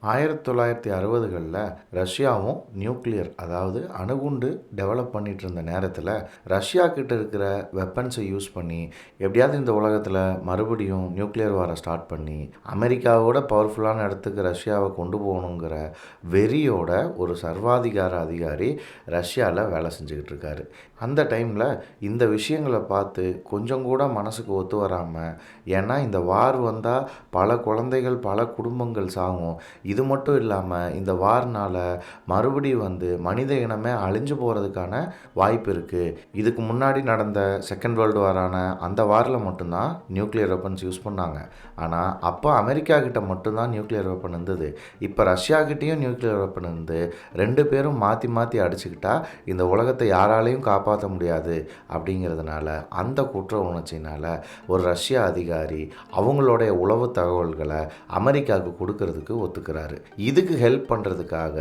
1960களில் ரஷ்யாவும் நியூக்ளியர் அதாவது அணுகுண்டு டெவலப் பண்ணிட்டு இருந்த நேரத்தில் ரஷ்யா கிட்ட இருக்கிற வெப்பன்ஸை யூஸ் பண்ணி எப்படியாவது இந்த உலகத்தில் மறுபடியும் நியூக்ளியர் வாரை ஸ்டார்ட் பண்ணி அமெரிக்காவோட பவர்ஃபுல்லான இடத்துக்கு ரஷ்யாவை கொண்டு போகணுங்கிற வெறியோட ஒரு சர்வாதிகார அதிகாரி ரஷ்யாவில் வேலை செஞ்சுக்கிட்டு இருக்காரு. அந்த டைமில் இந்த விஷயங்களை பார்த்து கொஞ்சம் கூட மனசுக்கு ஒத்து வராமல், ஏன்னா இந்த வார் வந்தால் பல குழந்தைகள் பல குடும்பங்கள் சாகும், இது மட்டும் இல்லாமல் இந்த வார்னால் மறுபடியும் மனித இனமே அழிஞ்சு போகிறதுக்கான வாய்ப்பு இருக்குது. இதுக்கு முன்னாடி நடந்த செகண்ட் வேர்ல்டு வாரான அந்த வாரில் மட்டும்தான் நியூக்ளியர் வெப்பன்ஸ் யூஸ் பண்ணாங்க. ஆனால் அப்போ அமெரிக்கா கிட்ட மட்டும்தான் நியூக்ளியர் வெப்பன் இருந்தது. இப்போ ரஷ்யா கிட்டேயும் நியூக்ளியர் வெப்பன் இருந்து ரெண்டு பேரும் மாற்றி மாற்றி அடிச்சுக்கிட்டா இந்த உலகத்தை யாராலையும் காப்பாற்ற முடியாது அப்படிங்கிறதுனால அந்த குற்ற உணர்ச்சினால் ஒரு ரஷ்ய அதிகாரி அவங்களுடைய உளவு தகவல்களை அமெரிக்காவுக்கு கொடுக்கறதுக்கு ஒத்துக்கிறாரு. இதுக்கு ஹெல்ப் பண்ணுறதுக்காக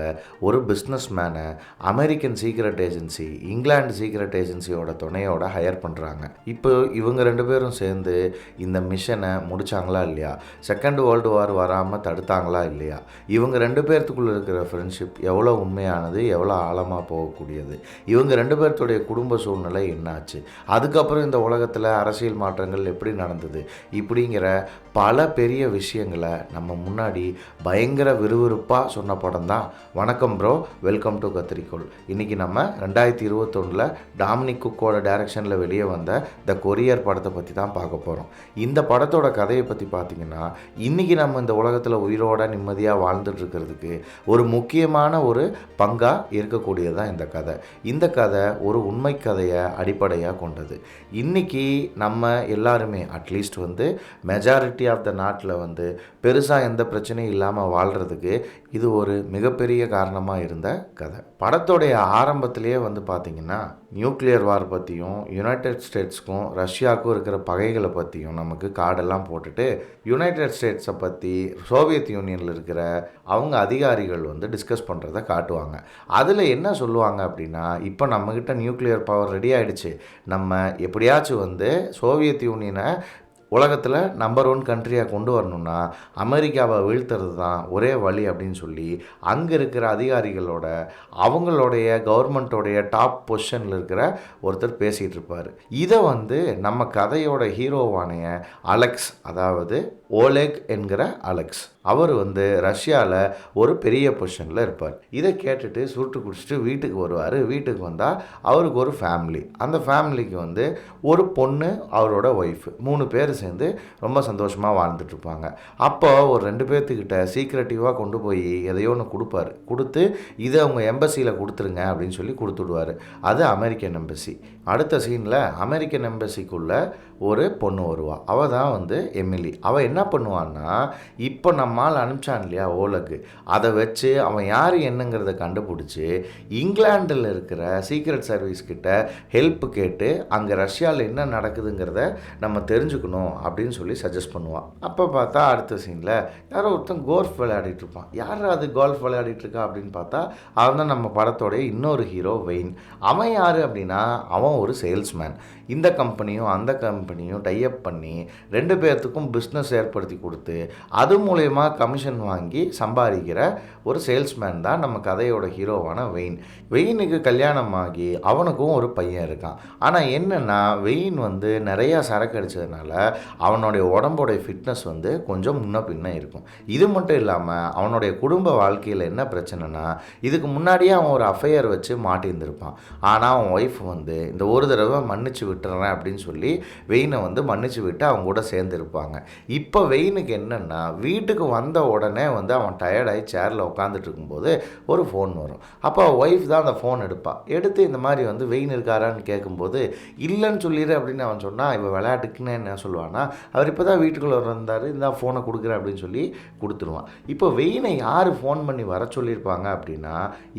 ஒரு பிஸ்னஸ் மேனை American secret agency, England secret ஏஜென்சியோட துணையோட ஹையர் பண்ணுறாங்க. இப்போ இவங்க ரெண்டு பேரும் சேர்ந்து இந்த மிஷனை முடித்தாங்களா இல்லையா, செகண்ட் வேர்ல்டு வார் வராமல் தடுத்தாங்களா இல்லையா, இவங்க ரெண்டு பேர்த்துக்குள்ளே இருக்கிற ஃப்ரெண்ட்ஷிப் எவ்வளோ உண்மையானது, எவ்வளோ ஆழமாக போகக்கூடியது, இவங்க ரெண்டு பேர்த்துடைய குடும்ப சூழ்நிலை என்னாச்சு, அதுக்கப்புறம் இந்த உலகத்தில் அரசியல் மாற்றங்கள் எப்படி நடந்தது, இப்படிங்கிற பல பெரிய விஷயங்களை நம்ம முன்னாடி பயங்கர விறுவிறுப்பாக சொன்ன படம் தான் வணக்கம் ப்ரோ, வெல்கம் டு கத்திரிக்கோள். இன்றைக்கி நம்ம 2021 டாமினிக் குக்கோட டைரக்ஷனில் வெளியே வந்த த கொரியர் படத்தை பற்றி தான் பார்க்க போகிறோம். இந்த படத்தோட கதையை பற்றி பார்த்திங்கன்னா, இன்றைக்கி நம்ம இந்த உலகத்தில் உயிரோட நிம்மதியாக வாழ்ந்துட்டுருக்கிறதுக்கு ஒரு முக்கியமான ஒரு பங்காக இருக்கக்கூடியதான் இந்த கதை. இந்த கதை ஒரு உண்மை கதையை அடிப்படையாக கொண்டது. இன்றைக்கி நம்ம எல்லாருமே அட்லீஸ்ட் மெஜாரிட்டி ஆஃப் த நாட்டில் பெருசாக எந்த பிரச்சனையும் இல்லாமல் வாழ்கிறதுக்கு இது ஒரு மிகப்பெரிய காரணமாக இருந்த கதை. படத்தோடைய ஆரம்பத்திலேயே பார்த்திங்கன்னா நியூக்ளியர் வார் பற்றியும் யுனைடெட் ஸ்டேட்ஸ்க்கும் ரஷ்யாவுக்கும் இருக்கிற பகைகளை பற்றியும் நமக்கு கார்டெல்லாம் போட்டுட்டு யுனைடெட் ஸ்டேட்ஸை பற்றி சோவியத் யூனியனில் இருக்கிற அவங்க அதிகாரிகள் டிஸ்கஸ் பண்ணுறதை காட்டுவாங்க. அதில் என்ன சொல்லுவாங்க அப்படின்னா, இப்போ நம்மக்கிட்ட நியூக்ளியர் பவர் ரெடி ஆகிடுச்சு, நம்ம எப்படியாச்சும் சோவியத் யூனியனை உலகத்தில் நம்பர் 1 கண்ட்ரியாக கொண்டு வரணும்னா அமெரிக்காவை வீழ்த்துறது தான் ஒரே வழி அப்படின்னு சொல்லி அங்கே இருக்கிற அதிகாரிகளோட அவங்களுடைய கவர்மெண்ட்டோடைய டாப் பொசிஷனில் இருக்கிற ஒருத்தர் பேசிகிட்டு இருப்பார். இதை நம்ம கதையோட ஹீரோவானைய அலெக்ஸ், அதாவது ஓலெக் என்கிற அலெக்ஸ், அவர் ரஷ்யாவில் ஒரு பெரிய பொசிஷனில் இருப்பார். இதை கேட்டுட்டு சுருட்டு குடிச்சிட்டு வீட்டுக்கு வருவார். வீட்டுக்கு வந்தால் அவருக்கு ஒரு ஃபேமிலி, அந்த ஃபேமிலிக்கு ஒரு பொண்ணு, அவரோட ஒய்ஃபு, 3 பேர் சேர்ந்து ரொம்ப சந்தோஷமாக வாழ்ந்துட்டுருப்பாங்க. அப்போ ஒரு 2 பேர்த்துக்கிட்ட சீக்ரெட்டிவாக கொண்டு போய் எதையோ ஒன்று கொடுப்பாரு. கொடுத்து இதை அவங்க எம்பசியில் கொடுத்துருங்க அப்படின்னு சொல்லி கொடுத்துடுவார். அது அமெரிக்கன் எம்பசி. அடுத்த சீனில் அமெரிக்கன் எம்பசிக்குள்ளே ஒரு பொண்ணு வருவாள். அவள் தான் எமிலி. அவள் என்ன பண்ணுவான்னா, இப்போ நம்மால் அனுப்பிச்சான் இல்லையா ஓலக்கு, அதை வச்சு அவன் யார் என்னங்கிறத கண்டுபிடிச்சி இங்கிலாண்டில் இருக்கிற சீக்ரெட் சர்வீஸ் கிட்ட ஹெல்ப் கேட்டு அங்கே ரஷ்யாவில் என்ன நடக்குதுங்கிறத நம்ம தெரிஞ்சுக்கணும் அப்படின்னு சொல்லி சஜஸ்ட் பண்ணுவான். அப்போ பார்த்தா அடுத்த சீனில் யாரோ ஒருத்தன் கோல்ஃப் விளையாடிட்டு இருப்பான். யார் அது கோல்ஃப் விளையாடிட்டு இருக்கா அப்படின்னு பார்த்தா அவன் தான் நம்ம படத்தோடைய இன்னொரு ஹீரோ வெயின். அவன் யார் அப்படின்னா, அவன் ஒரு சேல்ஸ்மேன். இந்த கம்பெனியும் அந்த கம்பெனியும் டைஅப் பண்ணி 2 பேர்த்துக்கும் பிஸ்னஸ் ஏற்படுத்தி கொடுத்து அது மூலயமா கமிஷன் வாங்கி சம்பாதிக்கிற ஒரு சேல்ஸ்மேன் தான் நம்ம கதையோட ஹீரோவான வெயின். வெயினுக்கு கல்யாணம் ஆகி அவனுக்கும் ஒரு பையன் இருக்கான். ஆனால் என்னென்னா, வெயின் நிறையா சரக்கு அடித்ததுனால அவனுடைய உடம்போடைய ஃபிட்னஸ் கொஞ்சம் முன்ன பின்ன இருக்கும். இது மட்டும் இல்லாமல் அவனுடைய குடும்ப வாழ்க்கையில் என்ன பிரச்சனைனா, இதுக்கு முன்னாடியே அவன் ஒரு அஃபையர் வச்சு மாட்டியிருந்திருப்பான். ஆனால் அவன் ஒய்ஃப் இந்த ஒரு தடவை மன்னிச்சு விட்டுறேன் அப்படின்னு சொல்லி வெயினை மன்னிச்சு விட்டு அவங்க கூட சேர்ந்துருப்பாங்க. இப்போ வெயினுக்கு என்னென்னா, வீட்டுக்கு வந்த உடனே அவன் டயர்டாகி சேரில் உட்காந்துட்டு இருக்கும்போது ஒரு ஃபோன் வரும். அப்போ ஒய்ஃப் தான் அந்த ஃபோன் எடுத்து இந்த மாதிரி வெயின் இருக்காரான்னு கேட்கும்போது இல்லைன்னு சொல்லிடு அப்படின்னு அவன் சொன்னால், இவன் விளையாட்டுக்குன்னு என்ன சொல்லுவான்னா, அவர் இப்போ தான் வீட்டுக்குள்ளே வந்தார், இந்த ஃபோனை கொடுக்குறேன் அப்படின்னு சொல்லி கொடுத்துருவான். இப்போ வெயினை யார் ஃபோன் பண்ணி வர சொல்லியிருப்பாங்க அப்படின்னா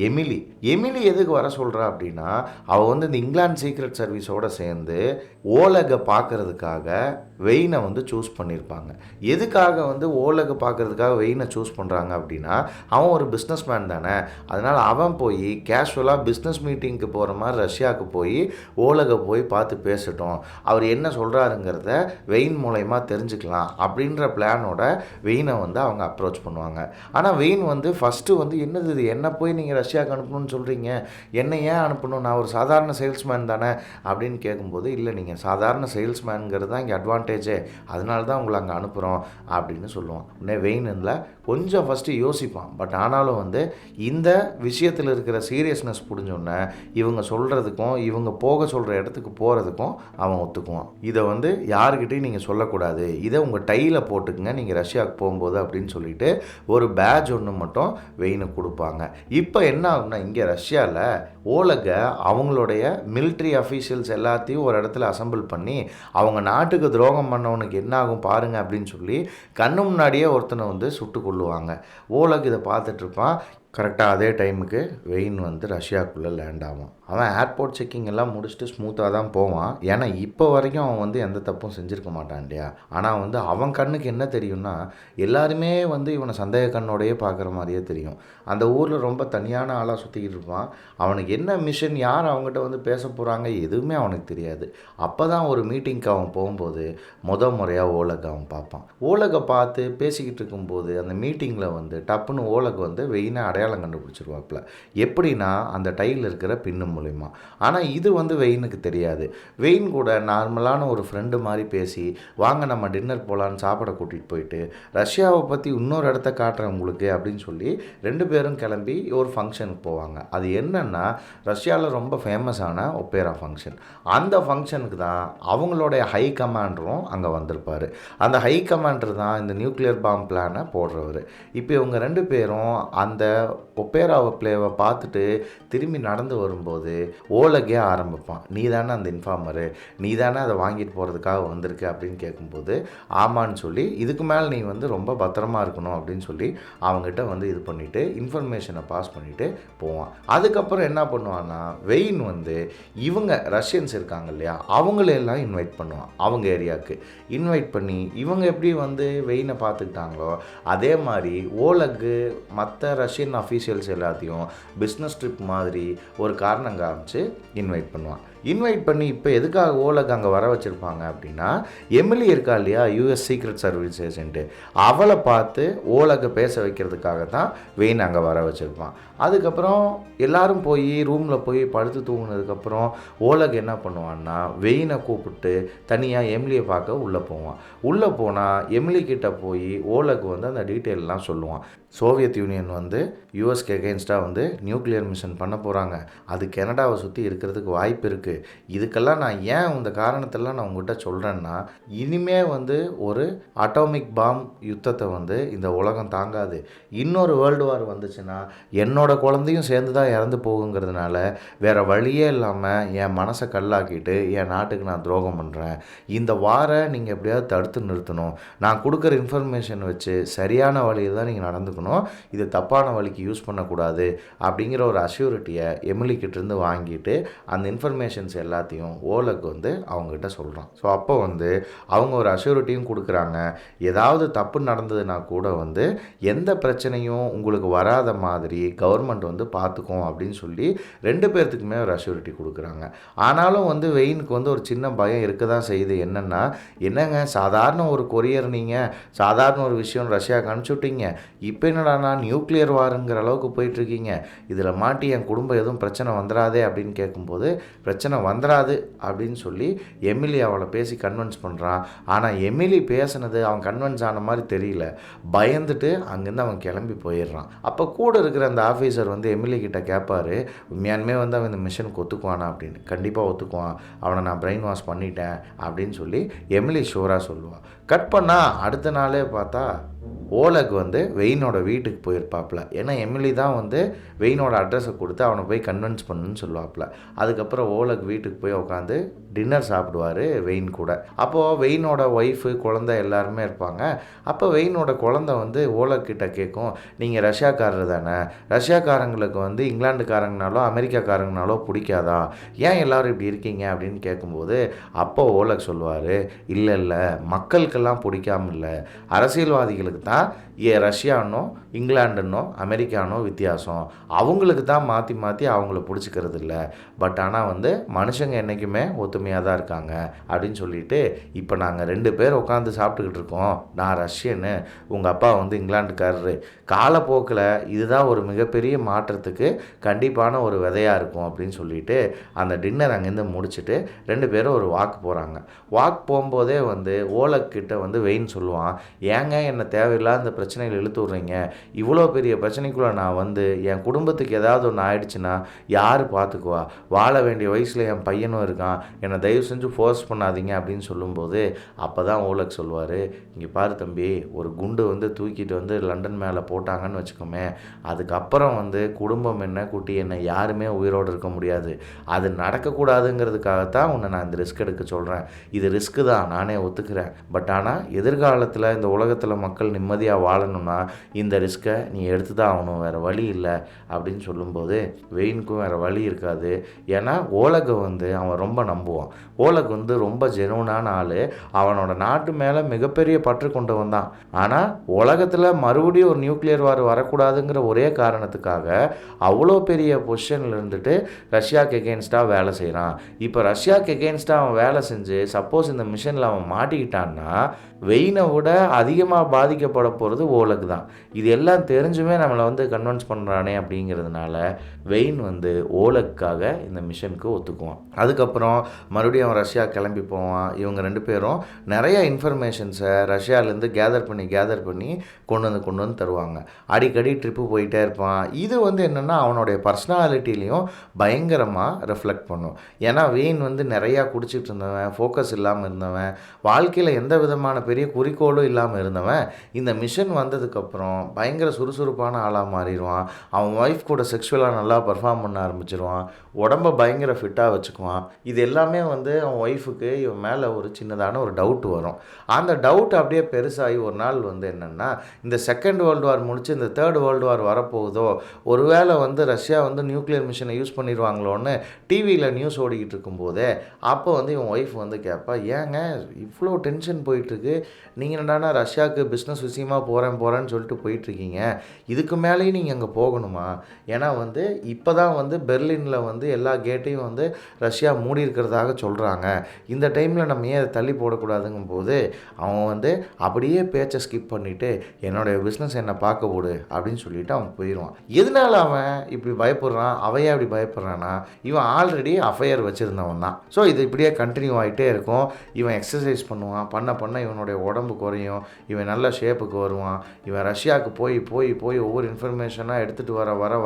எமிலி. எமிலி எதுக்கு வர சொல்கிறா அப்படின்னா, அவள் இந்த இங்கிலாந்து சீக்ரெட் சர்வீஸோடு சேர்ந்து ஓலகை பார்க்க பார்க்கறதுக்காக வெயினை வந்து சூஸ் பண்ணியிருப்பாங்க. எதுக்காக வந்து ஓலகை பார்க்கறதுக்காக வெயினை சூஸ் பண்ணுறாங்க அப்படின்னா, அவன் ஒரு பிஸ்னஸ் மேன் தானே. அதனால் அவன் போய் கேஷுவலாக பிஸ்னஸ் மீட்டிங்க்கு போகிற மாதிரி ரஷ்யாவுக்கு போய் ஓலகை போய் பார்த்து பேசட்டும், அவர் என்ன சொல்கிறாருங்கிறத வெயின் மூலயமா தெரிஞ்சுக்கலாம் அப்படின்ற பிளானோட வெயினை வந்து அவங்க அப்ரோச் பண்ணுவாங்க. ஆனால் வெயின் வந்து ஃபஸ்ட்டு வந்து என்னது இது, என்ன போய் நீங்கள் ரஷ்யாவுக்கு அனுப்பணும்னு சொல்கிறீங்க, என்னை ஏன் அனுப்பணும், நான் ஒரு சாதாரண சேல்ஸ்மேன் தானே அப்படின்னு கேட்கும்போது, இல்லை நீங்கள் சாதாரண சேல்ஸ்மேனுங்கிறது தான் இங்கே அட்வான்டேஜே, அதனால தான் உங்களை அங்கே அனுப்புகிறோம் அப்படின்னு சொல்லுவான். உடனே வெயின் இதில் கொஞ்சம் ஃபஸ்ட்டு யோசிப்பான். பட் ஆனாலும் வந்து இந்த விஷயத்தில் இருக்கிற சீரியஸ்னஸ் புரிஞ்சோடனே இவங்க சொல்கிறதுக்கும் இவங்க போக சொல்கிற இடத்துக்கு போகிறதுக்கும் அவன் ஒத்துக்குவான். இதை வந்து யாருக்கிட்டையும் நீங்கள் சொல்லக்கூடாது, இதை உங்கள் டையில் போட்டுக்குங்க நீங்கள் ரஷ்யாவுக்கு போகும்போது அப்படின்னு சொல்லிட்டு ஒரு பேட்ச் ஒன்று மட்டும் வெயினுக்கு கொடுப்பாங்க. இப்போ என்ன ஆகும்னா, இங்கே ரஷ்யாவில் ஓலகை அவங்களுடைய மிலிட்ரி அஃபீஷியல்ஸ் எல்லாத்தையும் ஒரு இடத்துல அசம்பிள் பண்ணி அவங்க நாட்டுக்கு துரோகம் பண்ணவனுக்கு என்ன ஆகும் பாருங்கள் அப்படின்னு சொல்லி கண்ணு முன்னாடியே ஒருத்தனை வந்து சுட்டு கொள்ளுவாங்க. ஓலக் இதை பார்த்துட்ருப்பான். கரெக்டாக அதே டைமுக்கு வெயின் வந்து ரஷ்யாவுக்குள்ளே லேண்ட் ஆகும். அவன் ஏர்போர்ட் செக்கிங் எல்லாம் முடிச்சுட்டு ஸ்மூத்தாக தான் போவான். ஏன்னா இப்போ வரைக்கும் அவன் வந்து எந்த தப்பும் செஞ்சுருக்க மாட்டான் இல்லையா. ஆனால் வந்து அவன் கண்ணுக்கு என்ன தெரியும்னா, எல்லாருமே வந்து இவனை சந்தேக கண்ணோடையே பார்க்குற மாதிரியே தெரியும். அந்த ஊரில் ரொம்ப தனியான ஆளாக சுற்றிக்கிட்டு இருப்பான். அவனுக்கு என்ன மிஷன், யார் அவங்ககிட்ட வந்து பேச போகிறாங்க எதுவுமே அவனுக்கு தெரியாது. அப்போ தான் ஒரு மீட்டிங்க்கு அவன் போகும்போது முறையாக ஓலகை அவன் பார்ப்பான். ஓலகை பார்த்து பேசிக்கிட்டு இருக்கும்போது அந்த மீட்டிங்கில் வந்து டப்புன்னு ஓலகை வந்து வெயினை அடையாளம் கண்டுபிடிச்சிருவாப்புல. எப்படின்னா அந்த டையில் இருக்கிற பின்னு மூலிமா. ஆனால் இது வந்து வெயினுக்கு தெரியாது. வெயின் கூட நார்மலான ஒரு ஃப்ரெண்டு மாதிரி பேசி, வாங்க நம்ம டின்னர் போகலான்னு சாப்பிட கூட்டிகிட்டு போயிட்டு ரஷ்யாவை பற்றி இன்னொரு இடத்த காட்டுறேன் உங்களுக்கு அப்படின்னு சொல்லி 2 பேரும் கிளம்பி ஒரு ஃபங்க்ஷனுக்கு போவாங்க. அது என்னென்னா, ரஷ்யாவில் ரொம்ப ஃபேமஸான ஒப்பேரா ஃபங்க்ஷன். அந்த ஃபங்க்ஷனுக்கு தான் அவங்களுடைய ஹை கமாண்டரும் அங்கே வந்திருப்பார். அந்த ஹை கமாண்டர் தான் இந்த நியூக்ளியர் பாம் பிளானை போடுறவர். இப்போ இவங்க 2 பேரும் அந்த ஒப்பேராவை பிளேவை பார்த்துட்டு திரும்பி நடந்து வரும்போது ஓலகே ஆரம்பிப்பான். நீ தானே அந்த இன்ஃபார்மரு, நீ தானே அதை வாங்கிட்டு போகிறதுக்காக வந்திருக்கு அப்படின்னு கேட்கும்போது, ஆமான்னு சொல்லி இதுக்கு மேலே நீ வந்து ரொம்ப பத்திரமா இருக்கணும் அப்படின்னு சொல்லி அவங்ககிட்ட வந்து இது பண்ணிவிட்டு இன்ஃபர்மேஷனை பாஸ் பண்ணிவிட்டு போவான். அதுக்கப்புறம் என்ன பண்ணுவான்னா, வெயின் வந்து இவங்க ரஷ்யன்ஸ் இருக்காங்க இல்லையா, அவங்களெல்லாம் இன்வைட் பண்ணுவான். அவங்க ஏரியாவுக்கு இன்வைட் பண்ணி இவங்க எப்படி வந்து வெயினை பார்த்துக்கிட்டாங்களோ அதே மாதிரி ஓலக்கு மற்ற ரஷ்யன் அஃபீஷியல்ஸ் எல்லாத்தையும் பிஸ்னஸ் ட்ரிப் மாதிரி ஒரு காரணம் காமிச்சு இன்வைட் பண்ணுவான். இன்வைட் பண்ணி இப்போ எதுக்காக ஓலக் அங்கே வர வச்சுருப்பாங்க அப்படின்னா, எமிலி இருக்கா இல்லையா, யூஎஸ் சீக்ரெட் சர்வீஸ் ஏஜென்ட்டு, அவளை பார்த்து ஓலக்கை பேச வைக்கிறதுக்காக தான் வெயின் அங்கே வர வச்சுருப்பான். அதுக்கப்புறம் எல்லோரும் போய் ரூமில் போய் படுத்து தூங்கினதுக்கப்புறம் ஓலக் என்ன பண்ணுவான்னா, வெயினை கூப்பிட்டு தனியாக எமிலியை பார்க்க உள்ளே போவான். உள்ளே போனால் எமிலி கிட்டே போய் ஓலக் வந்து அந்த டீட்டெயிலெலாம் சொல்லுவான். சோவியத் யூனியன் வந்து யூஎஸ்க்கு எகெயின்ஸ்டாக வந்து நியூக்ளியர் மிஷன் பண்ண போகிறாங்க, அது கனடாவை சுற்றி இருக்கிறதுக்கு வாய்ப்பு இருக்குது. இதுக்கெல்லாம் நான் ஏன் இந்த காரணத்தெல்லாம் நான் உங்கள்கிட்ட சொல்கிறேன்னா, இனிமே வந்து ஒரு அட்டாமிக் பாம் யுத்தத்தை வந்து இந்த உலகம் தாங்காது. இன்னொரு வேர்ல்டு வார் வந்துச்சுன்னா என்னோட குழந்தையும் சேர்ந்து தான் இறந்து போகுங்கிறதுனால வேறு வழியே இல்லாமல் என் மனசை கல்லாக்கிட்டு என் நாட்டுக்கு நான் துரோகம் பண்ணுறேன். இந்த வாரை நீங்கள் எப்படியாவது தடுத்து நிறுத்தணும். நான் கொடுக்குற இன்ஃபர்மேஷன் வச்சு சரியான வழியில் தான் நீங்கள் நடந்துக்கணும், இது தப்பான வழிக்கு யூஸ் பண்ணக்கூடாது அப்படிங்கிற ஒரு அஷ்யூரிட்டியை எமிலிக்கிட்டேருந்து வாங்கிட்டு அந்த இன்ஃபர்மேஷன்ஸ் எல்லாத்தையும் ஓலக் வந்து அவங்ககிட்ட சொல்கிறான். ஸோ அப்போ வந்து அவங்க ஒரு அஷ்யூரிட்டியும் கொடுக்குறாங்க, ஏதாவது தப்பு நடந்ததுன்னா கூட வந்து எந்த பிரச்சனையும் உங்களுக்கு வராத மாதிரி கவர்மெண்ட் வந்து பார்த்துக்கும் அப்படின்னு சொல்லி 2 பேர்த்துக்குமே ஒரு அஷ்யூரிட்டி கொடுக்குறாங்க. ஆனாலும் வந்து வெயினுக்கு வந்து ஒரு சின்ன பயம் இருக்க தான் செய்யுது. என்னங்க சாதாரண ஒரு கொரியர், நீங்கள் சாதாரண ஒரு விஷயம் ரஷ்யாவுக்கு அனுப்பிச்சி விட்டீங்க, இப்போ என்னடானா நியூக்ளியர் வாருங்கிற அளவுக்கு போயிட்டுருக்கீங்க, இதில் மாட்டி என் குடும்பம் எதுவும் பிரச்சனை வந்துடாதே அப்படின்னு கேட்கும்போது, பிரச்சனை வந்துடாது அப்படின்னு சொல்லி எமிலி அவளை பேசி கன்வின்ஸ் பண்ணுறான். ஆனால் எமிலி பேசினது அவன் கன்வின்ஸ் ஆன மாதிரி தெரியல, பயந்துட்டு அங்கேருந்து அவன் கிளம்பி போயிடுறான். அப்போ கூட இருக்கிற அந்த ஆஃபீஸர் வந்து எமிலி கிட்ட கேட்பார், உண்மையானுமே வந்து அவன் இந்த மிஷனுக்கு ஒத்துக்குவானா அப்படின்னு. கண்டிப்பாக ஒத்துக்குவான், அவனை நான் பிரெயின் வாஷ் பண்ணிட்டேன் அப்படின்னு சொல்லி எமிலி ஷோராக சொல்லுவான். கட் பண்ணால் அடுத்த நாளே பார்த்தா ஓலக் வந்து வெயினோட வீட்டுக்கு போயிருப்பாப்புல. ஏன்னா எமிலி தான் வந்து வெயினோட அட்ரஸை கொடுத்து அவனை போய் கன்வின்ஸ் பண்ணுன்னு சொல்லுவாப்புல. அதுக்கப்புறம் ஓலக் வீட்டுக்கு போய் உட்காந்து டின்னர் சாப்பிடுவார் வெயின் கூட. அப்போது வெயினோட ஒய்ஃபு குழந்தை எல்லாருமே இருப்பாங்க. அப்போ வெயினோட குழந்தை வந்து ஓலக் கிட்ட கேட்கும், நீங்கள் ரஷ்யாக்காரர் தானே, ரஷ்யாக்காரங்களுக்கு வந்து இங்கிலாந்துக்காரங்கனாலோ அமெரிக்காக்காரங்கனாலோ பிடிக்காதா, ஏன் எல்லோரும் இப்படி இருக்கீங்க அப்படின்னு கேட்கும்போது அப்போ ஓலக் சொல்லுவார், இல்லை இல்லை மக்களுக்கெல்லாம் பிடிக்காம இல்லை, அரசியல்வாதிகளுக்கு தான் ரஷ்யானோ இங்கிலாண்டுனோ அமெரிக்கானோ வித்தியாசம், அவங்களுக்கு தான் மாற்றி மாற்றி அவங்கள பிடிச்சிக்கிறது இல்லை, பட் ஆனால் வந்து மனுஷங்க என்றைக்குமே ஒத்துமையாக தான் இருக்காங்க அப்படின்னு சொல்லிட்டு, இப்போ நாங்கள் 2 பேர் உட்காந்து சாப்பிட்டுக்கிட்டு இருக்கோம், நான் ரஷ்யனு, உங்கள் அப்பா வந்து இங்கிலாந்துக்காரரு, காலப்போக்கில் இதுதான் ஒரு மிகப்பெரிய மாற்றத்துக்கு கண்டிப்பான ஒரு விதையாக இருக்கும் அப்படின்னு சொல்லிட்டு அந்த டின்னர் அங்கேருந்து முடிச்சுட்டு 2 பேரும் ஒரு வாக் போகிறாங்க. வாக் போகும்போதே வந்து ஓலக்கிட்ட வந்து வெயின் சொல்லுவான், ஏங்க என்னை தேவையில்லாத இந்த பிரச்சனையில் இழுத்து விட்றீங்க, இவ்வளோ பெரிய பிரச்சனைக்குள்ளே நான் வந்து என் குடும்பத்துக்கு ஏதாவது ஒன்று ஆயிடுச்சுன்னா யார் பார்த்துக்குவா, வாழ வேண்டிய வயசில் என் பையனும் இருக்கான், என்னை தயவு செஞ்சு ஃபோர்ஸ் பண்ணாதீங்க அப்படின்னு சொல்லும்போது அப்போ தான் ஓலக் சொல்லுவார், இங்கே பாரு தம்பி, ஒரு குண்டு வந்து தூக்கிட்டு வந்து லண்டன் மேலே போட்டாங்கன்னு வச்சுக்கோமே, அதுக்கப்புறம் வந்து குடும்பம் என்ன குட்டி என்ன யாருமே உயிரோடு இருக்க முடியாது, அது நடக்கக்கூடாதுங்கிறதுக்காகத்தான் உன்னை நான் இந்த ரிஸ்க் எடுக்க சொல்கிறேன், இது ரிஸ்க்கு தான் நானே ஒத்துக்கிறேன், பட் ஆனால் எதிர்காலத்தில் இந்த உலகத்தில் மக்கள் நிம்மதியாக வாழணும்னா இந்த ரிஸ்க்கை நீ எடுத்து தான் ஆகணும், வேறு வழி இல்லை அப்படின்னு சொல்லும்போது வெயினுக்கும் வேறு வழி இருக்காது. ஏன்னா ஓலகை வந்து அவன் ரொம்ப நம்புவான். ஓலக் வந்து ரொம்ப ஜெனுவனான ஆள், அவனோட நாட்டு மேலே மிகப்பெரிய பற்று கொண்டு வந்தான். ஆனால் உலகத்தில் மறுபடியும் ஒரு நியூக்ளியர் வார் வரக்கூடாதுங்கிற ஒரே காரணத்துக்காக அவ்வளோ பெரிய பொசிஷனில் இருந்துட்டு ரஷ்யாவுக்கு எகெயின்ஸ்டாக வேலை செய்கிறான். இப்போ ரஷ்யாவுக்கு எகெயின்ஸ்டாக அவன் வேலை செஞ்சு சப்போஸ் இந்த மிஷனில் அவன் மாட்டிக்கிட்டான்னா வெயினை விட அதிகமாக பாதிக்கப்பட போகிறது ஓலக் தான். இது எல்லாம் தெரிஞ்சுமே நம்மளை வந்து கன்வின்ஸ் பண்ணுறானே அப்படிங்கிறதுனால வெயின் வந்து ஓலக்காக இந்த மிஷனுக்கு ஒத்துக்குவான். அதுக்கப்புறம் மறுபடியும் அவன் ரஷ்யா கிளம்பி போவான். இவங்க 2 பேரும் நிறைய இன்ஃபர்மேஷன்ஸை ரஷ்யாவிலேருந்து கேதர் பண்ணி கொண்டு வந்து தருவாங்க. அடிக்கடி ட்ரிப்பு போயிட்டே இருப்பான். இது வந்து என்னென்னா அவனுடைய பர்சனாலிட்டிலையும் பயங்கரமாக ரெஃப்ளெக்ட் பண்ணும். ஏன்னா வெயின் வந்து நிறையா குடிச்சிட்டு இருந்தவன், ஃபோக்கஸ் இல்லாமல் இருந்தவன், வாழ்க்கையில் எந்த விதமான பெரிய குறிக்கோளும் இல்லாமல் இருந்தவன் இந்த மிஷன் வந்ததுக்கப்புறம் பயங்கர சுறுசுறுப்பான ஆளாக மாறிடுவான். அவன் ஒய்ஃப் கூட செக்ஷுவலாக நல்லா பர்ஃபார்ம் பண்ண ஆரம்பிச்சிருவான். உடம்பை பயங்கர ஃபிட்டாக வச்சுக்குவான். இது எல்லாமே வந்து அவன் ஒய்ஃபுக்கு இவன் மேலே ஒரு சின்னதான ஒரு டவுட் வரும். அந்த டவுட் அப்படியே பெருசாகி ஒரு நாள் வந்து என்னென்னா, இந்த செகண்ட் வேர்ல்டு வார் முடிச்சு இந்த தேர்ட் வேர்ல்டு வார் வரப்போகுதோ, ஒருவேளை வந்து ரஷ்யா வந்து நியூக்ளியர் மிஷனை யூஸ் பண்ணிடுவாங்களோன்னு டிவியில் நியூஸ் ஓடிக்கிட்டு இருக்கும்போதே அப்போ வந்து இவன் ஒய்ஃப் வந்து கேட்பா, ஏங்க இவ்வளோ டென்ஷன் போயிட்டுருக்கு, நீங்கள் என்னடானா ரஷ்யாவுக்கு பிஸ்னஸ் விஷயமாக போகிறேன்னு சொல்லிட்டு போயிட்டுருக்கீங்க, இதுக்கு மேலேயும் நீங்கள் அங்கே போகணுமா? ஏன்னா வந்து இப்போ தான் வந்து பெர்லினில் வந்து எல்லா கேட்டையும் வந்து ரஷ்யா மூடி இருக்கிறதாக சொல்கிறாங்க, இந்த டைமில் நம்ம ஏன் அதை தள்ளி போடக்கூடாதுங்கும் போது அவன் வந்து அப்படியே பேச்சை ஸ்கிப் பண்ணிவிட்டு என்னுடைய பிஸ்னஸ் என்னை பார்க்க போடு அப்படின்னு சொல்லிவிட்டு அவன் போயிடுவான். எதனால் அவன் இப்படி பயப்படுறான், அவையே அப்படி பயப்படுறான்னா, இவன் ஆல்ரெடி அஃபையர் வச்சுருந்தவன் தான். ஸோ இது இப்படியே கண்டினியூ ஆகிட்டே இருக்கும். இவன் எக்ஸசைஸ் பண்ணுவான், பண்ண இவனுடைய உடம்பு குறையும், இவன் நல்ல ஷேப்புக்கு வருவான். இவன் ரஷ்யாவுக்கு போய் ஒவ்வொரு இன்ஃபர்மேஷனாக எடுத்துகிட்டு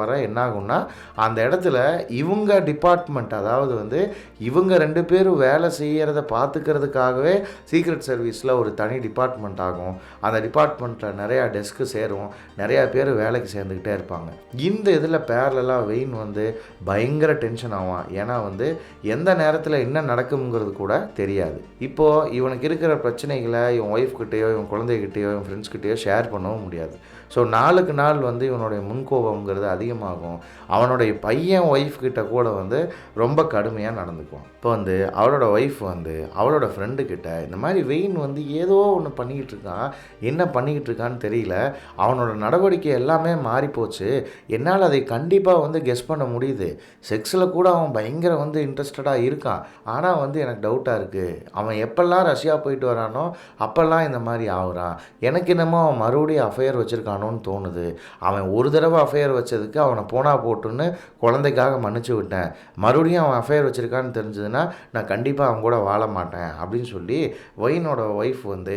வர என்ன ஆகும்னா, அந்த இடத்துல இவங்க டிபார்ட்மெண்ட், அதாவது வந்து இவங்க 2 பேரும் வேலை செய்கிறத பார்த்துக்கிறதுக்காகவே சீக்ரெட் சர்வீஸில் ஒரு தனி டிபார்ட்மெண்ட் ஆகும். அந்த டிபார்ட்மெண்ட்டில் நிறையா டெஸ்க்கு சேரும், நிறையா பேர் வேலைக்கு சேர்ந்துக்கிட்டே இருப்பாங்க. இந்த இதில் பேரலாக வெயின் வந்து பயங்கர டென்ஷன் ஆவான். ஏன்னா வந்து எந்த நேரத்தில் என்ன நடக்குங்கிறது கூட தெரியாது. இப்போது இவனுக்கு இருக்கிற பிரச்சனைகளை இவன் ஒய்ஃப்கிட்டையோ இவன் குழந்தைகிட்டையோ இவன் ஃப்ரெண்ட்ஸ்கிட்டையோ ஷேர் பண்ணவும் முடியாது. ஸோ நாளுக்கு நாள் வந்து இவனுடைய முன்கோபங்கிறது அதிகமாகும். அவனுடைய பையன் ஒய்ஃப்கிட்ட கூட வந்து ரொம்ப கடுமையாக நடந்துக்குவான். இப்போ வந்து அவளோட ஒய்ஃப் வந்து அவளோட ஃப்ரெண்டுக்கிட்ட இந்த மாதிரி வெயின் வந்து ஏதோ ஒன்று பண்ணிக்கிட்டு இருக்கான், என்ன பண்ணிக்கிட்டு இருக்கான்னு தெரியல, அவனோட நடவடிக்கை எல்லாமே மாறிப்போச்சு, என்னால் அதை கண்டிப்பாக வந்து கெஸ் பண்ண முடியுது, செக்ஸில் கூட அவன் பயங்கர வந்து இன்ட்ரெஸ்டடாக இருக்கான், ஆனால் வந்து எனக்கு டவுட்டாக இருக்குது, அவன் எப்பெல்லாம் ரஷ்யா போயிட்டு வரானோ அப்போல்லாம் இந்த மாதிரி ஆகுறான், எனக்கு என்னமோ அவன் மறுபடியும் அஃபையர் வச்சுருக்கானோன்னு தோணுது, அவன் ஒரு தடவை அஃபையர் வச்சதுக்கு அவனை போனா போட்டுன்னு குழந்தைக்காக மன்னிச்சு விட்டேன், மறுபடியும் அவன் அஃபையர் வச்சுருக்கான்னு தெரிஞ்சதுன்னா நான் கண்டிப்பாக அவன் கூட வாழ மாட்டேன் அப்படின்னு சொல்லி வெயினோட ஒய்ஃப் வந்து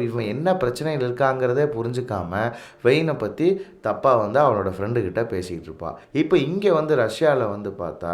இவன் என்ன பிரச்சனையில் இருக்காங்கிறதே புரிஞ்சுக்காம வெயினை பற்றி தப்பாக வந்து அவனோட ஃப்ரெண்டுக்கிட்ட பேசிக்கிட்டு இருப்பாள். இப்போ இங்கே வந்து ரஷ்யாவில் வந்து பார்த்தா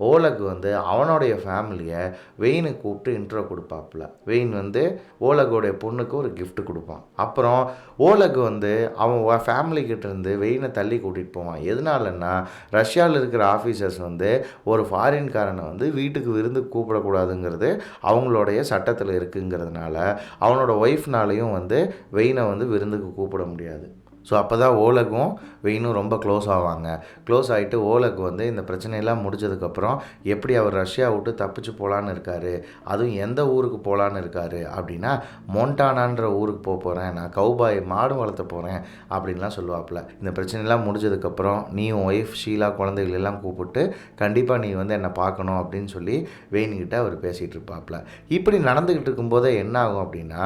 ஓலக் வந்து அவனுடைய ஃபேமிலியை வெயினுக்கு கூப்பிட்டு இன்ட்ரோ கொடுப்பாப்புல. வெயின் வந்து ஓலகோடைய பொண்ணுக்கு ஒரு கிஃப்ட் கொடுப்பான். அப்புறம் அதுக்கப்புறம் ஓலக் வந்து அவன் ஃபேமிலிக்கிட்ட இருந்து வெயினை தள்ளி கூட்டிகிட்டு போவான். எதனாலன்னா ரஷ்யாவில் இருக்கிற ஆஃபீஸர்ஸ் வந்து ஒரு ஃபாரின்காரனை வந்து வீட்டுக்கு விருந்துக்கு கூப்பிடக்கூடாதுங்கிறது அவங்களுடைய சட்டத்தில் இருக்குங்கிறதுனால அவனோட ஒய்ஃப்னாலையும் வந்து வெயினை வந்து விருந்துக்கு கூப்பிட முடியாது. ஸோ அப்போ தான் ஓலக்கும் வெயினும் ரொம்ப க்ளோஸ் ஆவாங்க. க்ளோஸ் ஆகிட்டு ஓலக் வந்து இந்த பிரச்சனையெல்லாம் முடிஞ்சதுக்கப்புறம் எப்படி அவர் ரஷ்யா விட்டு தப்பிச்சு போகலான்னு இருக்கார், அதுவும் எந்த ஊருக்கு போகலான்னு இருக்கார் அப்படின்னா மோண்டானான்ற ஊருக்கு போகிறேன், நான் கௌபாய் மாடு வளர்த்த போகிறேன் அப்படின்லாம் சொல்லுவாப்பில். இந்த பிரச்சனையெல்லாம் முடிஞ்சதுக்கப்புறம் நீ உன் ஒய்ஃப் ஷீலா குழந்தைகள் எல்லாம் கூப்பிட்டு கண்டிப்பாக நீ வந்து என்னை பார்க்கணும் அப்படின்னு சொல்லி வெயின்கிட்ட அவர் பேசிகிட்டு இருப்பாப்பில். இப்படி நடந்துக்கிட்டு இருக்கும்போதே என்ன ஆகும் அப்படின்னா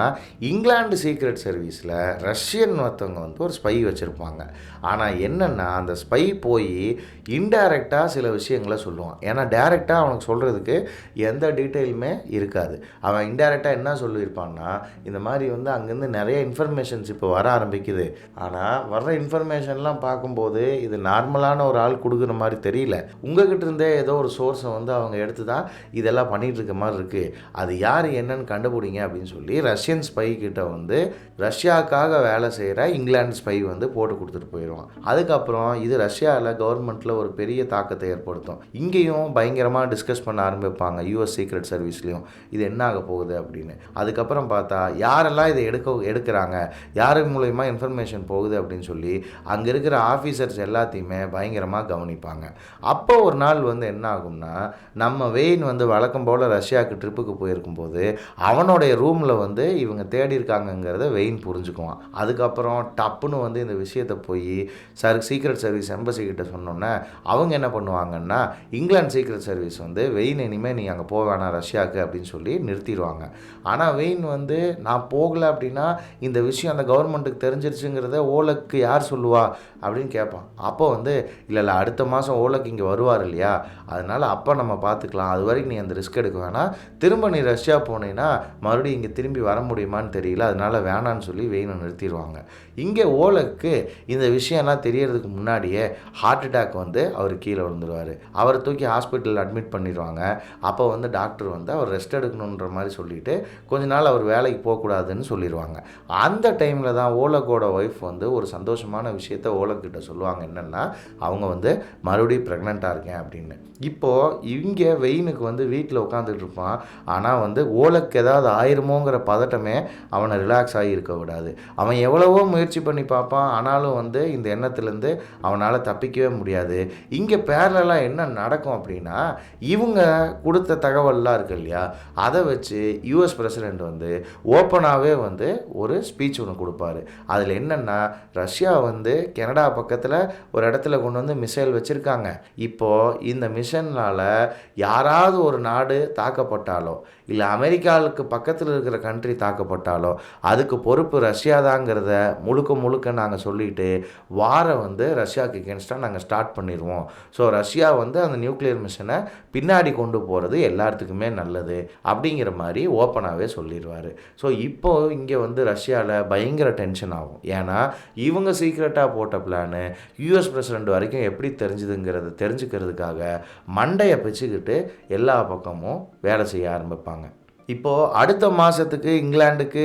இங்கிலாந்து சீக்ரெட் சர்வீஸில் ரஷ்யன் ஒருத்தவங்க வந்து ஒரு ஸ்பை வச்சுருப்பாங்க. ஆனால் என்னென்னா அந்த ஸ்பை போய் இன்டைரக்டாக சில விஷயங்களை சொல்லுவான். ஏன்னா டைரெக்டாக அவனுக்கு சொல்கிறதுக்கு எந்த டீட்டெயிலுமே இருக்காது. அவன் இன்டைரக்டாக என்ன சொல்லியிருப்பான்னா இந்த மாதிரி வந்து அங்கேருந்து நிறைய இன்ஃபர்மேஷன்ஸ் இப்போ வர ஆரம்பிக்குது. ஆனால் வர்ற இன்ஃபர்மேஷன்லாம் பார்க்கும்போது இது நார்மலான ஒரு ஆள் கொடுக்குற மாதிரி தெரியல. உங்ககிட்ட இருந்தே ஏதோ ஒரு சோர்ஸை வந்து அவங்க எடுத்து தான் இதெல்லாம் பண்ணிகிட்டு இருக்க மாதிரி இருக்குது. அது யார் என்னன்னு கண்டுபிடிங்க அப்படின்னு சொல்லி ரஷ்யன் ஸ்பை கிட்ட வந்து ரஷ்யாவுக்காக வேலை செய்கிற இங்கிலாந்து ஸ்பை வந்து போட்டு கொடுத்துட்டு போயிடுவான். அதுக்கப்புறம் இது ரஷ்யாவில் கவர்மெண்ட்டில் ஒரு பெரிய தாக்கத்தை ஏற்படுத்தும். இங்கேயும் பயங்கரமாக டிஸ்கஸ் பண்ண ஆரம்பிப்பாங்க யூஎஸ் சீக்ரெட் சர்வீஸ்லேயும் இது என்ன ஆக போகுது அப்படின்னு. அதுக்கப்புறம் பார்த்தா யாரெல்லாம் இதை எடுக்கிறாங்க, யார் மூலயமா இன்ஃபர்மேஷன் போகுது அப்படின்னு சொல்லி அங்கே இருக்கிற ஆஃபீஸர்ஸ் எல்லாத்தையுமே பயங்கரமாக கவனிப்பாங்க. அப்போ ஒரு நாள் வந்து என்ன ஆகும்னா நம்ம வெயின் வந்து வழக்கம் போல் ரஷ்யாவுக்கு ட்ரிப்புக்கு போயிருக்கும்போது அவனுடைய ரூமில் வந்து இவங்க தேடி இருக்காங்கங்கிறத வெயின் புரிஞ்சுக்குவான். அதுக்கப்புறம் டப்புன்னு வந்து இந்த விஷயத்தை போய் சீக்ரெட் சர்வீஸ் எம்பசி கிட்ட சொன்னோன்னே அவங்க என்ன பண்ணுவாங்கன்னா இங்கிலாந்து சீக்ரெட் சர்வீஸ் வந்து வெயின் இனிமேல் நீ அங்கே போக வேணாம் ரஷ்யாவுக்கு அப்படின்னு சொல்லி நிறுத்திடுவாங்க. ஆனால் வெயின் வந்து நான் போகலை அப்படின்னா இந்த விஷயம் அந்த கவர்மெண்ட்டுக்கு தெரிஞ்சிருச்சுங்கிறத ஓலக்கு யார் சொல்லுவா அப்படின்னு கேட்பான். அப்போ வந்து இல்லை அடுத்த மாதம் ஓலக்கு இங்கே வருவார் இல்லையா, அதனால் அப்போ நம்ம பார்த்துக்கலாம், அது வரைக்கும் நீ அந்த ரிஸ்க் எடுக்க வேணாம், திரும்ப நீ ரஷ்யா போனீங்கன்னா மறுபடியும் இங்கே திரும்பி வர முடியுமான்னு தெரியல, அதனால் வேணான்னு சொல்லி வெயினை நிறுத்திடுவாங்க. இங்கே ஓலக்கு இந்த விஷயம்லாம் தெரியறதுக்கு முன்னாடியே ஹார்ட் அட்டாக் வந்து அவர் கீழே விழுந்துருவார். அவரை தூக்கி ஹாஸ்பிட்டலில் அட்மிட் பண்ணிடுவாங்க. அப்போ வந்து டாக்டர் வந்து அவர் ரெஸ்ட் எடுக்கணுன்ற மாதிரி சொல்லிவிட்டு கொஞ்ச நாள் அவர் வேலைக்கு போகக்கூடாதுன்னு சொல்லிடுவாங்க. அந்த டைமில் தான் ஓலக்கோட ஒய்ஃப் வந்து ஒரு சந்தோஷமான விஷயத்த ஓலக்கிட்ட சொல்லுவாங்க. என்னென்னா அவங்க வந்து மறுபடியும் ப்ரெக்னெண்ட்டாக இருக்கேன் அப்படின்னு. இப்போது இங்கே வெயினுக்கு வந்து வீட்டில் உட்காந்துட்டு இருப்பான். ஆனால் வந்து ஓலக்கு ஏதாவது ஆயிருமோங்கிற பதட்டமே அவனை ரிலாக்ஸ் ஆகி இருக்க விடாது. அவன் எவ்வளவோ முயற்சி பண்ணி பார்ப்பான், ஆனாலும் வந்து இந்த எண்ணத்துலேருந்து அவனால் தப்பிக்கவே முடியாது. இங்கே பேரலாக என்ன நடக்கும் அப்படின்னா இவங்க கொடுத்த தகவல்லாம் இருக்கு இல்லையா, அதை வச்சு யூஎஸ் பிரசிடெண்ட் வந்து ஓப்பனாகவே வந்து ஒரு ஸ்பீச் ஒன்று கொடுப்பாரு. அதில் என்னென்னா ரஷ்யா வந்து கனடா பக்கத்தில் ஒரு இடத்துல கொண்டு வந்து மிசைல் வச்சுருக்காங்க. இப்போது இந்த மிஷனால் யாராவது ஒரு நாடு தாக்கப்பட்டாலோ இல்லை அமெரிக்காவுக்கு பக்கத்தில் இருக்கிற கண்ட்ரி தாக்கப்பட்டாலோ அதுக்கு பொறுப்பு ரஷ்யா தாங்கிறத முழுக்க நாங்கள் சொல்லிவிட்டு வாரை வந்து ரஷ்யாவுக்கு எகென்ஸ்டாக நாங்கள் ஸ்டார்ட் பண்ணிடுவோம். ஸோ ரஷ்யா வந்து அந்த நியூக்ளியர் மிஷனை பின்னாடி கொண்டு போகிறது எல்லாத்துக்குமே நல்லது அப்படிங்கிற மாதிரி ஓப்பனாகவே சொல்லிடுவார். ஸோ இப்போது இங்கே வந்து ரஷ்யாவில் பயங்கர டென்ஷன் ஆகும். ஏன்னா இவங்க சீக்ரெட்டாக போட்ட பிளானு யூஎஸ் பிரசிடெண்ட் வரைக்கும் எப்படி தெரிஞ்சுதுங்கிறத தெரிஞ்சுக்கிறதுக்காக மண்டையை பிச்சுக்கிட்டு எல்லா பக்கமும் வேலை செய்ய ஆரம்பிப்பாங்க. இப்போது அடுத்த மாதத்துக்கு இங்கிலாந்துக்கு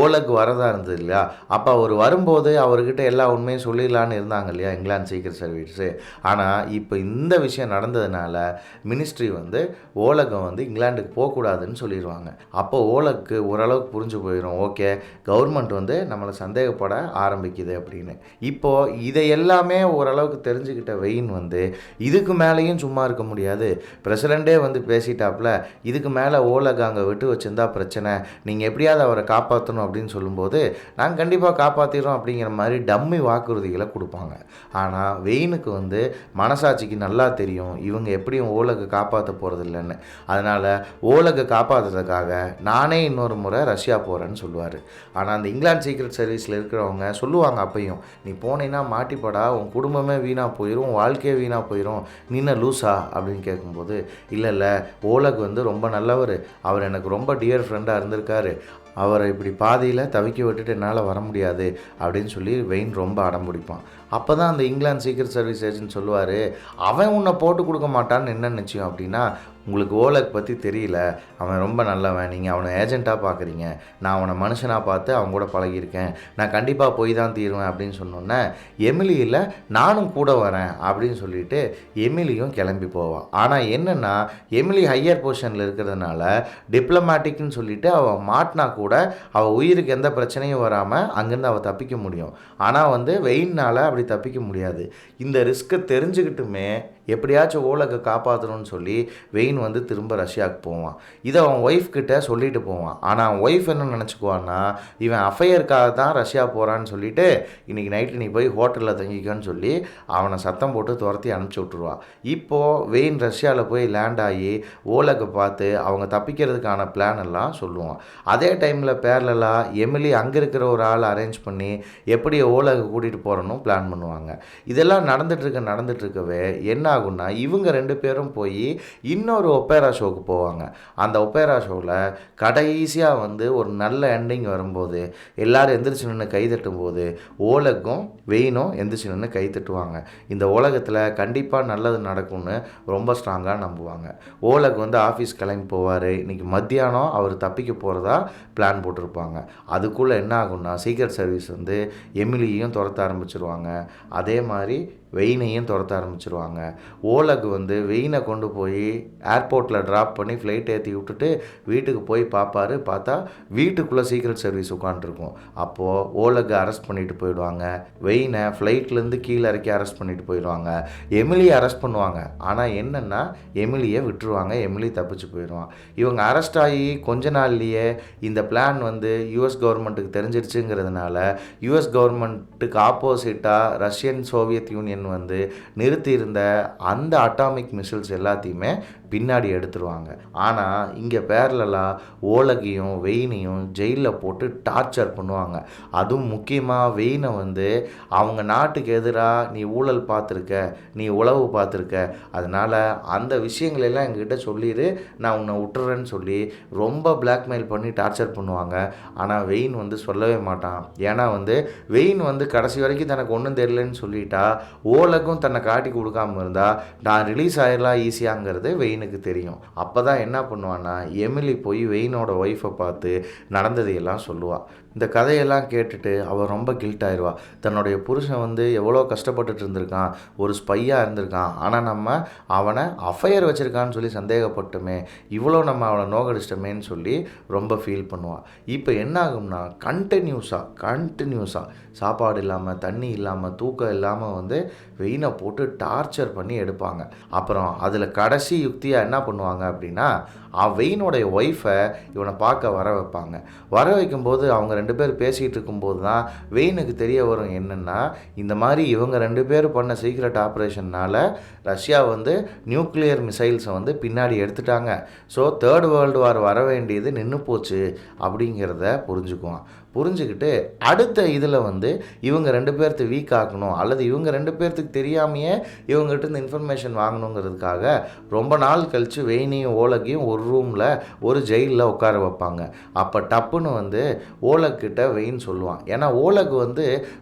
ஓலக்கு வரதா இருந்தது இல்லையா, அப்போ அவர் வரும்போது அவர்கிட்ட எல்லா உண்மையும் சொல்லிடலான்னு இருந்தாங்க இல்லையா இங்கிலாந்து சீக்ரெட் சர்வீஸு. ஆனால் இப்போ இந்த விஷயம் நடந்ததுனால மினிஸ்ட்ரி வந்து ஓலகம் வந்து இங்கிலாந்துக்கு போகக்கூடாதுன்னு சொல்லிடுவாங்க. அப்போ ஓலக்கு ஓரளவுக்கு புரிஞ்சு போயிடும், ஓகே கவர்மெண்ட் வந்து நம்மளை சந்தேகப்பட ஆரம்பிக்குது அப்படின்னு. இப்போது இதை எல்லாமே ஓரளவுக்கு தெரிஞ்சுக்கிட்ட வெயின் வந்து இதுக்கு மேலேயும் சும்மா இருக்க முடியாது, பிரசிடெண்ட்டே வந்து பேசிட்டாப்புல, இதுக்கு மேலே ஓலக அங்கே விட்டு வச்சுருந்தா பிரச்சனை, நீங்கள் எப்படியாவது அவரை காப்பாற்றணும் அப்படின்னு சொல்லும்போது நாங்கள் கண்டிப்பாக காப்பாற்றிடுறோம் அப்படிங்கிற மாதிரி டம்மி வாக்குறுதிகளை கொடுப்பாங்க. ஆனால் வெயினுக்கு வந்து மனசாட்சிக்கு நல்லா தெரியும் இவங்க எப்படியும் ஓலகை காப்பாற்ற போகிறது இல்லைன்னு. அதனால் ஓலகை காப்பாற்றுறதுக்காக நானே இன்னொரு முறை ரஷ்யா போகிறேன்னு சொல்லுவார். ஆனால் அந்த இங்கிலாந்து சீக்ரெட் சர்வீஸில் இருக்கிறவங்க சொல்லுவாங்க அப்பையும், நீ போனீங்கன்னா மாட்டிப்படா, உன் குடும்பமே வீணாக போயிடும், உன் வாழ்க்கையே வீணாக போயிடும், நின்ன லூஸா அப்படின்னு கேட்கும்போது இல்லை ஓலக் வந்து ரொம்ப நல்லவர், அவர் எனக்கு ரொம்ப டியர் ஃப்ரெண்டாக இருந்திருக்காரு, அவரை இப்படி பாதியில் தவிக்க விட்டுட்டு என்னால் வர முடியாது அப்படின்னு சொல்லி வெயின் ரொம்ப அடம் பிடிப்பான். அப்போ தான் அந்த இங்கிலாந்து சீக்ரெட் சர்வீஸ் ஏஜென்ட் சொல்லுவார், அவன் உன்னை போட்டு கொடுக்க மாட்டான்னு என்ன நிச்சயம் அப்படின்னா உங்களுக்கு ஓலக் பற்றி தெரியல, அவன் ரொம்ப நல்லவன், நீங்கள் அவனை ஏஜெண்ட்டாக பார்க்குறீங்க, நான் அவனை மனுஷனாக பார்த்து அவங்க கூட பழகியிருக்கேன், நான் கண்டிப்பாக போய் தான் தீருவேன் அப்படின்னு சொன்னோன்னே எமிலி இல்லை நானும் கூட வரேன் அப்படின்னு சொல்லிட்டு எமிலியும் கிளம்பி போவான். ஆனால் என்னென்னா எமிலி ஹையர் பொசிஷனில் இருக்கிறதுனால டிப்ளமேட்டிக்னு சொல்லிட்டு அவள் மாட்டினா கூட அவள் உயிருக்கு எந்த பிரச்சனையும் வராமல் அங்கேருந்து அவள் தப்பிக்க முடியும். ஆனால் வெயினால் அப்படி தப்பிக்க முடியாது. இந்த ரிஸ்க்கை தெரிஞ்சுக்கிட்டுமே எப்படியாச்சும் ஓலக்கை காப்பாற்றணும்னு சொல்லி வெயின் திரும்ப ரஷ்யாவுக்கு போவான். இதை அவன் ஒய்ஃப் கிட்ட சொல்லிட்டு போவான். ஆனால் அவன் ஒய்ஃப் என்ன நினச்சிக்குவான்னா, இவன் அஃபையருக்காக தான் ரஷ்யா போகிறான்னு சொல்லிட்டு இன்றைக்கி நைட்டு நீ போய் ஹோட்டலில் தங்கிக்கன்னு சொல்லி அவனை சத்தம் போட்டு துரத்தி அனுப்பிச்சி விட்ருவான். இப்போது வெயின் ரஷ்யாவில் போய் லேண்ட் ஆகி ஓலக்கை பார்த்து அவங்க தப்பிக்கிறதுக்கான பிளான் எல்லாம் சொல்லுவான். அதே டைமில் பேரலா எமிலி அங்கே இருக்கிற ஒரு ஆள் அரேஞ்ச் பண்ணி எப்படி ஓலக்கை கூட்டிகிட்டு போகிறன்னு பிளான் பண்ணுவாங்க. இதெல்லாம் நடந்துட்டுருக்கவே என்ன ஆகும்னா, இவங்க 2 பேரும் போய் இன்னொரு ஒப்பேரா ஷோக்கு போவாங்க. அந்த ஒப்பேரா ஷோவில் கடைசியாக ஒரு நல்ல எண்டிங் வரும்போது எல்லாரும் எந்திரிச்சு நின்று கை தட்டும் போது ஓலக்கும் வெயினும் எந்திரிச்சு நின்று கை தட்டுவாங்க. இந்த உலகத்தில் கண்டிப்பாக நல்லது நடக்கும்னு ரொம்ப ஸ்ட்ராங்காக நம்புவாங்க. ஓலக் ஆஃபீஸ் கிளம்பி போவார். இன்றைக்கி மத்தியானம் அவர் தப்பிக்க போகிறதா பிளான் போட்டிருப்பாங்க. அதுக்குள்ளே என்ன ஆகும்னா, சீக்ரெட் சர்வீஸ் எமிலியையும் துரத்த ஆரம்பிச்சிருவாங்க. அதே மாதிரி வெயினையும் துரத்த ஆரம்பிச்சிருவாங்க. ஓலக் வெயினை கொண்டு போய் ஏர்போர்ட்டில் ட்ராப் பண்ணி ஃப்ளைட் ஏற்றி விட்டுட்டு வீட்டுக்கு போய் பார்ப்பாரு. பார்த்தா வீட்டுக்குள்ளே சீக்ரெட் சர்வீஸ் உட்காந்துருக்கும். அப்போது ஓலக்கு அரெஸ்ட் பண்ணிட்டு போயிடுவாங்க. வெயினை ஃப்ளைட்லேருந்து கீழே இறக்கி அரெஸ்ட் பண்ணிட்டு போயிடுவாங்க. எமிலியை அரெஸ்ட் பண்ணுவாங்க. ஆனால் என்னென்னா எமிலியை விட்டுருவாங்க. எமிலி தப்பிச்சு போயிடுவான். இவங்க அரெஸ்ட் ஆகி கொஞ்ச நாள்லேயே இந்த பிளான் யூஎஸ் கவர்மெண்ட்டுக்கு தெரிஞ்சிருச்சுங்கிறதுனால யூஎஸ் கவர்மெண்ட்டுக்கு ஆப்போசிட்டாக ரஷ்யன் சோவியத் யூனியன் நிறுத்தியிருந்த அந்த அட்டாமிக் மிசைல்ஸ் எல்லாத்தையுமே பின்னாடி எடுத்துருவாங்க. ஆனால் இங்கே பேரலலாக ஓலகையும் வெயினையும் ஜெயிலில் போட்டு டார்ச்சர் பண்ணுவாங்க. அதுவும் முக்கியமாக வெயினை அவங்க நாட்டுக்கு எதிராக நீ ஊழல் பார்த்துருக்க, நீ உளவு பார்த்துருக்க, அதனால் அந்த விஷயங்களெல்லாம் எங்ககிட்ட சொல்லிடு, நான் உன்னை விட்டுறேன்னு சொல்லி ரொம்ப பிளாக்மெயில் பண்ணி டார்ச்சர் பண்ணுவாங்க. ஆனால் வெயின் சொல்லவே மாட்டான். ஏன்னா வெயின் கடைசி வரைக்கும் தனக்கு ஒன்றும் தெரியலன்னு சொல்லிட்டா ஓலக்கும் தன்னை காட்டி கொடுக்காமல் இருந்தால் நான் ரிலீஸ் ஆகிடலாம் ஈஸியாங்கிறது வெயினுக்கு தெரியும். அப்போ தான் என்ன பண்ணுவான்னா, எமிலி போய் வெயினோட ஒய்ஃபை பார்த்து நடந்ததையெல்லாம் சொல்லுவாள். இந்த கதையெல்லாம் கேட்டுட்டு அவள் ரொம்ப கில்ட் ஆயிடுவா. தன்னுடைய புருஷன் எவ்வளோ கஷ்டப்பட்டுட்டு இருந்திருக்கான், ஒரு ஸ்பையாக இருந்திருக்கான், ஆனால் நம்ம அவனை அஃபையர் வச்சுருக்கான்னு சொல்லி சந்தேகப்பட்டுமே, இவ்வளோ நம்ம அவளை நோகடிச்சிட்டமேன்னு சொல்லி ரொம்ப ஃபீல் பண்ணுவாள். இப்போ என்ன ஆகும்னா, கண்டினியூஸாக சாப்பாடு இல்லாமல், தண்ணி இல்லாமல், தூக்கம் இல்லாமல் வெயினை போட்டு டார்ச்சர் பண்ணி எடுப்பாங்க. அப்புறம் அதில் கடைசி யுக்தியாக என்ன பண்ணுவாங்க அப்படின்னா, வெயினோடைய ஒய்ஃபை இவனை பார்க்க வர வைப்பாங்க. வர வைக்கும்போது அவங்க 2 பேர் பேசிகிட்டு இருக்கும்போது தான் வெயினுக்கு தெரிய வரும் என்னென்னா, இந்த மாதிரி இவங்க 2 பேர் பண்ண சீக்ரெட் ஆப்ரேஷன்னால் ரஷ்யா நியூக்ளியர் மிசைல்ஸை பின்னாடி எடுத்துட்டாங்க. ஸோ 3rd வேர்ல்டு வார் வர வேண்டியது நின்று போச்சு அப்படிங்கிறத புரிஞ்சுக்கிட்டு அடுத்த இதில் இவங்க 2 பேர்த்து வீக் ஆக்கணும், அல்லது இவங்க 2 பேர்த்துக்கு தெரியாமையே இவங்ககிட்ட இந்த இன்ஃபர்மேஷன் வாங்கணுங்கிறதுக்காக ரொம்ப நாள் கழித்து வெயினையும் ஓலக்கையும் ஒரு ரூமில் ஒரு ஜெயிலில் உட்கார வைப்பாங்க. அப்போ டப்புன்னு ஓலக்கிட்ட வெயின் சொல்லுவான். ஏன்னா ஓலக்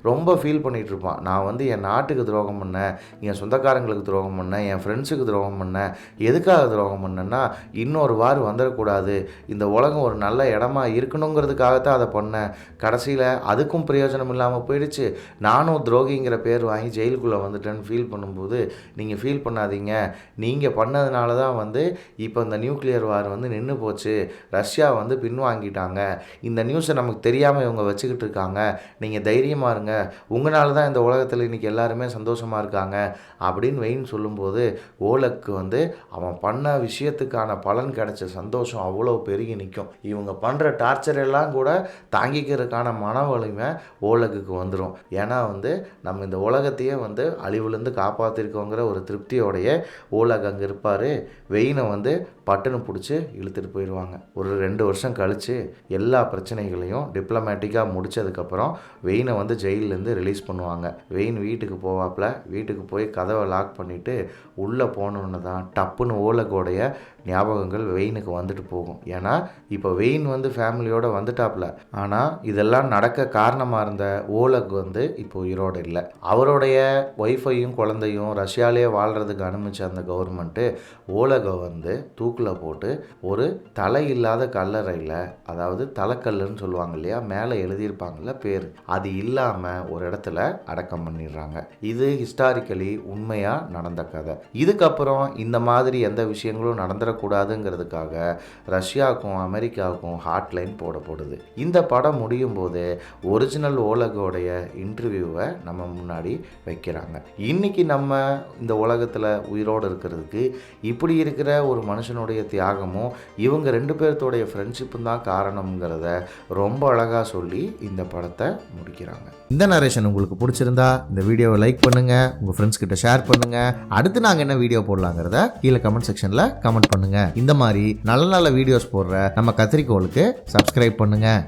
ரொம்ப ஃபீல் பண்ணிகிட்டு இருப்பான். நான் என் நாட்டுக்கு துரோகம் பண்ணேன், என் சொந்தக்காரங்களுக்கு துரோகம் பண்ணேன், என் ஃப்ரெண்ட்ஸுக்கு துரோகம் பண்ணேன். எதுக்காக துரோகம் பண்ணேன்னா, இன்னொரு வார் வந்துடக்கூடாது, இந்த உலகம் ஒரு நல்ல இடமா இருக்கணுங்கிறதுக்காகத்தான் அதை பண்ணேன். கடைசியில் அதுக்கும் பிரயோஜனம் இல்லாமல் போயிடுச்சு. நானும் துரோகிங்கிற பேர் வாங்கி ஜெயிலுக்குள்ளே வந்துட்டேன்னு ஃபீல் பண்ணும்போது, நீங்கள் ஃபீல் பண்ணாதீங்க, நீங்கள் பண்ணதுனால தான் இப்போ இந்த நியூக்ளியர் வார் நின்று போச்சு, ரஷ்யா பின்வாங்கிட்டாங்க, இந்த நியூஸை நமக்கு தெரியாமல் இவங்க வச்சுக்கிட்டு இருக்காங்க, நீங்கள் தைரியமாக இருங்க, உங்களால தான் இந்த உலகத்தில் இன்றைக்கி எல்லாருமே சந்தோஷமாக இருக்காங்க அப்படின்னு வெயின் சொல்லும்போது ஓலக்கு அவன் பண்ண விஷயத்துக்கான பலன் கிடைச்ச சந்தோஷம் அவ்வளோ பெருகி நிற்கும். இவங்க பண்ணுற டார்ச்சர் எல்லாம் கூட தாங்கிக்கிறதுக்கான மன வலிமை ஓலக்குக்கு வந்துடும். ஏன்னா நம்ம இந்த உலகத்தையே அழிவுலேருந்து காப்பாற்றிருக்கோங்கிற ஒரு திருப்தியோடைய ஓலக் அங்கே இருப்பார். வெயினை பட்டுன்னு பிடிச்சி இழுத்துட்டு போயிடுவாங்க. ஒரு 2 வருஷம் கழித்து எல்லா பிரச்சனைகளையும் டிப்ளமேட்டிக்காக முடித்ததுக்கப்புறம் வெயினை வந்து ஜெயிலேருந்து ரிலீஸ் பண்ணுவாங்க. வெயின் வீட்டுக்கு போவாப்பில். வீட்டுக்கு போய் கதவை லாக் பண்ணிவிட்டு உள்ளே போனோன்னு தான் டப்புன்னு ஓலகோடைய ஞாபகங்கள் வெயினுக்கு வந்துட்டு போகும். ஏன்னா இப்போ வெயின் வந்து ஃபேமிலியோடு வந்துட்டாப்புல. ஆனால் இதெல்லாம் நடக்க காரணமாக இருந்த ஓலக் வந்து இப்போ உயிரோடு இல்லை. அவருடைய ஒய்ஃபையும் குழந்தையும் ரஷ்யாலேயே வாழ்கிறதுக்கு அனுமதிச்ச அந்த கவர்மெண்ட்டு ஓலகை வந்து தூக்கில் போட்டு ஒரு தலை இல்லாத கல்லறையில், அதாவது தலைக்கல்லுன்னு சொல்லுவாங்க இல்லையா, மேலே எழுதியிருப்பாங்கள்ல பேர், அது இல்லாமல் ஒரு இடத்துல அடக்கம் பண்ணிடுறாங்க. இது ஹிஸ்டாரிக்கலி உண்மையாக நடந்த கதை. இதுக்கப்புறம் இந்த மாதிரி எந்த விஷயங்களும் நடந்துடக்கூடாதுங்கிறதுக்காக ரஷ்யாவுக்கும் அமெரிக்காவுக்கும் ஹாட்லைன் போடப்படுது. இந்த படம் முடியும் போது ஒரிஜினல் ஓலகோடைய இன்டர்வியூவை நம்ம முன்னாடி வைக்கிறாங்க. இன்னைக்கு நம்ம இந்த உலகத்தில் உயிரோடு இருக்கிறதுக்கு இப்படி இருக்கிற ஒரு மனுஷனுடைய தியாகமும் இவங்க 2 பேர்த்தோடைய ஃப்ரெண்ட்ஷிப்பும் தான் காரணம்ங்கிறத ரொம்ப அழகாக சொல்லி இந்த படத்தை முடிக்கிறாங்க. இந்த நரேஷன் உங்களுக்கு பிடிச்சிருந்தா இந்த வீடியோவை லைக் பண்ணுங்கள், உங்கள் ஃப்ரெண்ட்ஸ் கிட்ட ஷேர் பண்ணுங்கள். அடுத்து நாங்கள் என்ன வீடியோ போடலாங்கிறத கீழே கமெண்ட் செக்ஷனில் கமெண்ட் பண்ணுங்கள். இந்த மாதிரி நல்ல நல்ல வீடியோஸ் போடுற நம்ம கத்திரிக்கோளுக்கு சப்ஸ்கிரைப் பண்ணுங்கள்.